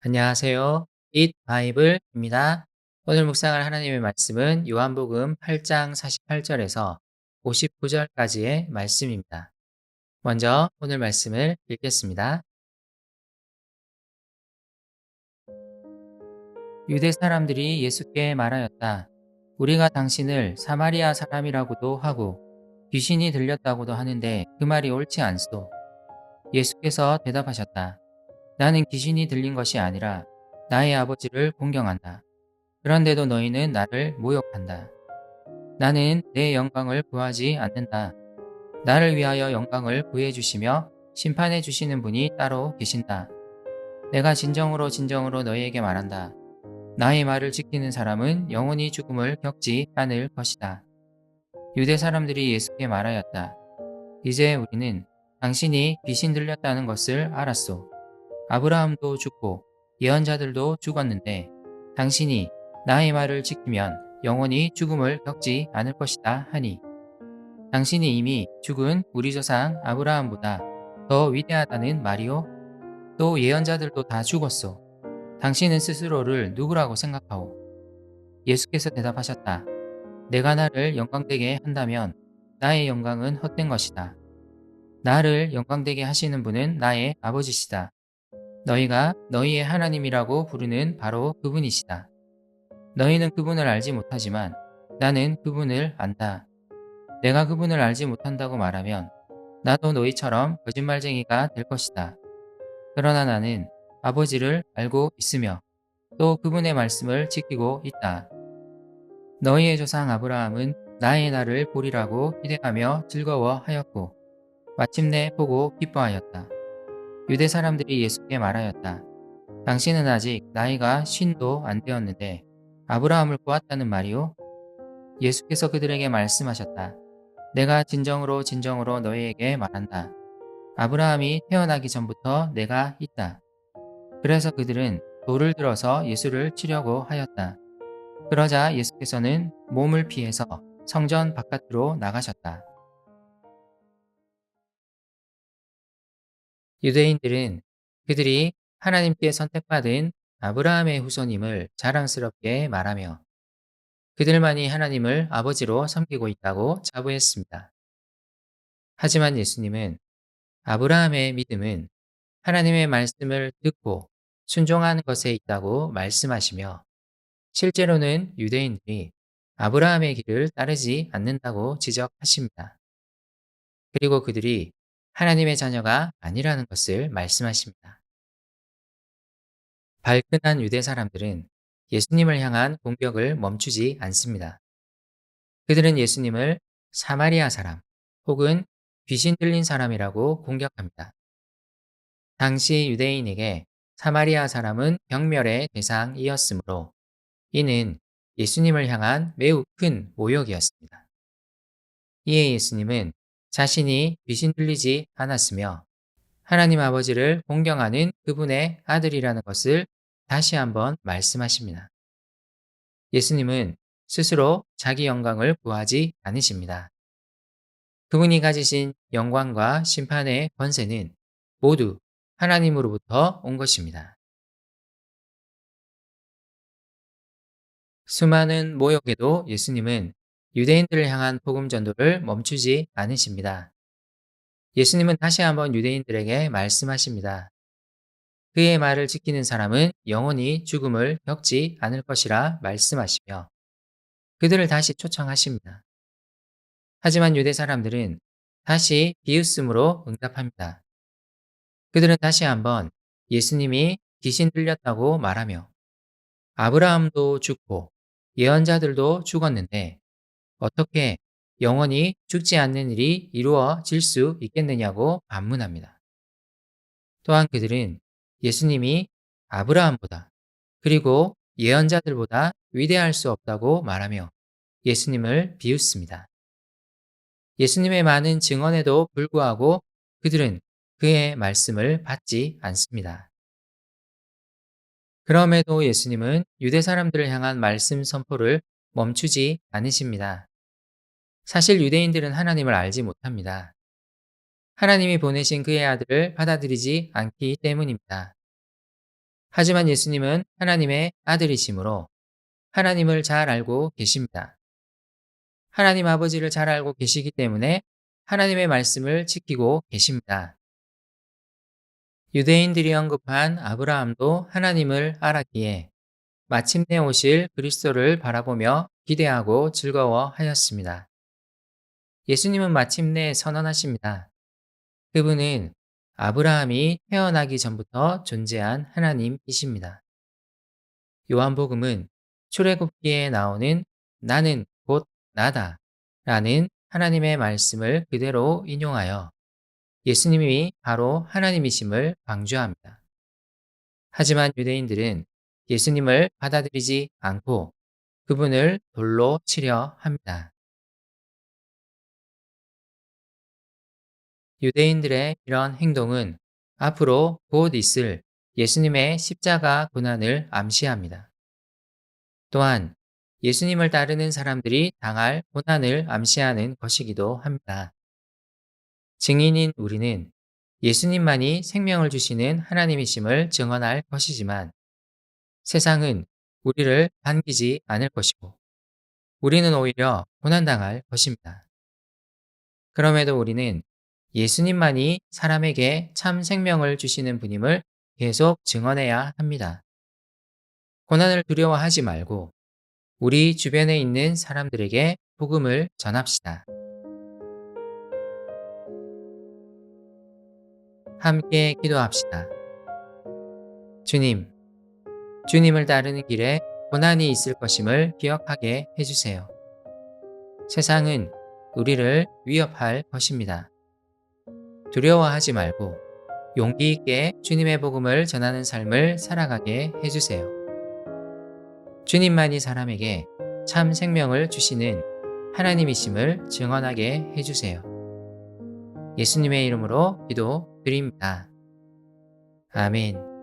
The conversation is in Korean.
안녕하세요. Eat 바이블입니다. 오늘 묵상할 하나님의 말씀은 요한복음 8장 48절에서 59절까지의 말씀입니다. 먼저 오늘 말씀을 읽겠습니다. 유대 사람들이 예수께 말하였다. 우리가 당신을 사마리아 사람이라고도 하고 귀신이 들렸다고도 하는데 그 말이 옳지 않소. 예수께서 대답하셨다. 나는 귀신이 들린 것이 아니라 나의 아버지를 공경한다. 그런데도 너희는 나를 모욕한다. 나는 내 영광을 구하지 않는다. 나를 위하여 영광을 구해 주시며 심판해 주시는 분이 따로 계신다. 내가 진정으로 진정으로 너희에게 말한다. 나의 말을 지키는 사람은 영원히 죽음을 겪지 않을 것이다. 유대 사람들이 예수께 말하였다. 이제 우리는 당신이 귀신 들렸다는 것을 알았소. 아브라함도 죽고 예언자들도 죽었는데 당신이 나의 말을 지키면 영원히 죽음을 겪지 않을 것이다 하니 당신이 이미 죽은 우리 조상 아브라함보다 더 위대하다는 말이요? 또 예언자들도 다 죽었소. 당신은 스스로를 누구라고 생각하오? 예수께서 대답하셨다. 내가 나를 영광되게 한다면 나의 영광은 헛된 것이다. 나를 영광되게 하시는 분은 나의 아버지시다. 너희가 너희의 하나님이라고 부르는 바로 그분이시다. 너희는 그분을 알지 못하지만 나는 그분을 안다. 내가 그분을 알지 못한다고 말하면 나도 너희처럼 거짓말쟁이가 될 것이다. 그러나 나는 아버지를 알고 있으며 또 그분의 말씀을 지키고 있다. 너희의 조상 아브라함은 나의 날을 보리라고 기대하며 즐거워하였고 마침내 보고 기뻐하였다. 유대 사람들이 예수께 말하였다. 당신은 아직 나이가 50도 안 되었는데 아브라함을 보았다는 말이오? 예수께서 그들에게 말씀하셨다. 내가 진정으로 진정으로 너희에게 말한다. 아브라함이 태어나기 전부터 내가 있다. 그래서 그들은 돌을 들어서 예수를 치려고 하였다. 그러자 예수께서는 몸을 피해서 성전 바깥으로 나가셨다. 유대인들은 그들이 하나님께 선택받은 아브라함의 후손임을 자랑스럽게 말하며 그들만이 하나님을 아버지로 섬기고 있다고 자부했습니다. 하지만 예수님은 아브라함의 믿음은 하나님의 말씀을 듣고 순종하는 것에 있다고 말씀하시며 실제로는 유대인들이 아브라함의 길을 따르지 않는다고 지적하십니다. 그리고 그들이 하나님의 자녀가 아니라는 것을 말씀하십니다. 발끈한 유대 사람들은 예수님을 향한 공격을 멈추지 않습니다. 그들은 예수님을 사마리아 사람 혹은 귀신 들린 사람이라고 공격합니다. 당시 유대인에게 사마리아 사람은 경멸의 대상이었으므로 이는 예수님을 향한 매우 큰 모욕이었습니다. 이에 예수님은 자신이 귀신 들리지 않았으며 하나님 아버지를 공경하는 그분의 아들이라는 것을 다시 한번 말씀하십니다. 예수님은 스스로 자기 영광을 구하지 않으십니다. 그분이 가지신 영광과 심판의 권세는 모두 하나님으로부터 온 것입니다. 수많은 모욕에도 예수님은 유대인들을 향한 복음 전도를 멈추지 않으십니다. 예수님은 다시 한번 유대인들에게 말씀하십니다. 그의 말을 지키는 사람은 영원히 죽음을 겪지 않을 것이라 말씀하시며 그들을 다시 초청하십니다. 하지만 유대 사람들은 다시 비웃음으로 응답합니다. 그들은 다시 한번 예수님이 귀신 들렸다고 말하며 아브라함도 죽고 예언자들도 죽었는데 어떻게 영원히 죽지 않는 일이 이루어질 수 있겠느냐고 반문합니다. 또한 그들은 예수님이 아브라함보다 그리고 예언자들보다 위대할 수 없다고 말하며 예수님을 비웃습니다. 예수님의 많은 증언에도 불구하고 그들은 그의 말씀을 받지 않습니다. 그럼에도 예수님은 유대 사람들을 향한 말씀 선포를 멈추지 않으십니다. 사실 유대인들은 하나님을 알지 못합니다. 하나님이 보내신 그의 아들을 받아들이지 않기 때문입니다. 하지만 예수님은 하나님의 아들이시므로 하나님을 잘 알고 계십니다. 하나님 아버지를 잘 알고 계시기 때문에 하나님의 말씀을 지키고 계십니다. 유대인들이 언급한 아브라함도 하나님을 알았기에 마침내 오실 그리스도를 바라보며 기대하고 즐거워하였습니다. 예수님은 마침내 선언하십니다. 그분은 아브라함이 태어나기 전부터 존재한 하나님이십니다. 요한복음은 출애굽기에 나오는 나는 곧 나다 라는 하나님의 말씀을 그대로 인용하여 예수님이 바로 하나님이심을 강조합니다. 하지만 유대인들은 예수님을 받아들이지 않고 그분을 돌로 치려 합니다. 유대인들의 이런 행동은 앞으로 곧 있을 예수님의 십자가 고난을 암시합니다. 또한 예수님을 따르는 사람들이 당할 고난을 암시하는 것이기도 합니다. 증인인 우리는 예수님만이 생명을 주시는 하나님이심을 증언할 것이지만 세상은 우리를 반기지 않을 것이고 우리는 오히려 고난당할 것입니다. 그럼에도 우리는 예수님만이 사람에게 참 생명을 주시는 분임을 계속 증언해야 합니다. 고난을 두려워하지 말고 우리 주변에 있는 사람들에게 복음을 전합시다. 함께 기도합시다. 주님, 주님을 따르는 길에 고난이 있을 것임을 기억하게 해주세요. 세상은 우리를 위협할 것입니다. 두려워하지 말고 용기 있게 주님의 복음을 전하는 삶을 살아가게 해주세요. 주님만이 사람에게 참 생명을 주시는 하나님이심을 증언하게 해주세요. 예수님의 이름으로 기도드립니다. 아멘.